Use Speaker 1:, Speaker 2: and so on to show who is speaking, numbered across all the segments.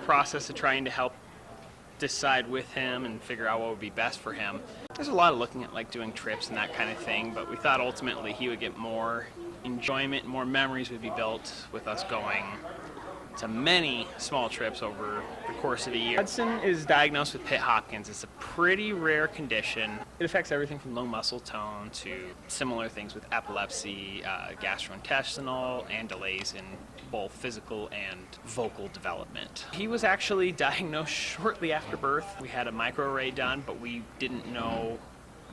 Speaker 1: the process of trying to help decide with him and figure out what would be best for him. There's a lot of looking at like doing trips and that kind of thing, but we thought ultimately he would get more enjoyment, more memories would be built with us going to many small trips over the course of the year. Hudson is diagnosed with Pitt-Hopkins. It's a pretty rare condition. It affects everything from low muscle tone to similar things with epilepsy, gastrointestinal, and delays in both physical and vocal development. He was actually diagnosed shortly after birth. We had a microarray done, but we didn't know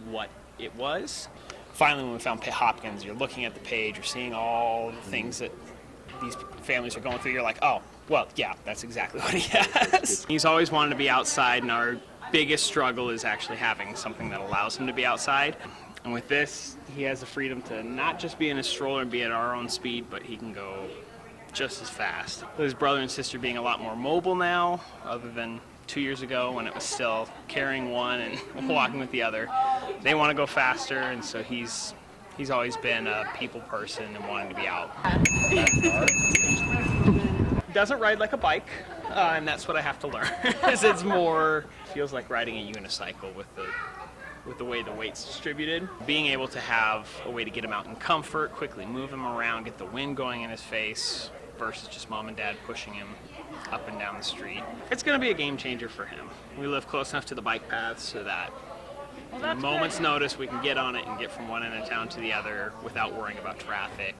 Speaker 1: what it was. Finally, when we found Pitt-Hopkins, you're looking at the page, you're seeing all the things that these families are going through, you're like, oh, well, yeah, that's exactly what he has. He's always wanted to be outside, and our biggest struggle is actually having something that allows him to be outside. And with this, he has the freedom to not just be in his stroller and be at our own speed, but he can go just as fast. With his brother and sister being a lot more mobile now, other than 2 years ago when it was still carrying one and walking with the other, they want to go faster, and so he's always been a people person and wanting to be out. Doesn't ride like a bike, and that's what I have to learn. It's more, feels like riding a unicycle with the way the weight's distributed. Being able to have a way to get him out in comfort, quickly move him around, get the wind going in his face, versus just mom and dad pushing him up and down the street. It's going to be a game changer for him. We live close enough to the bike paths so that at a moment's notice we can get on it and get from one end of town to the other without worrying about traffic.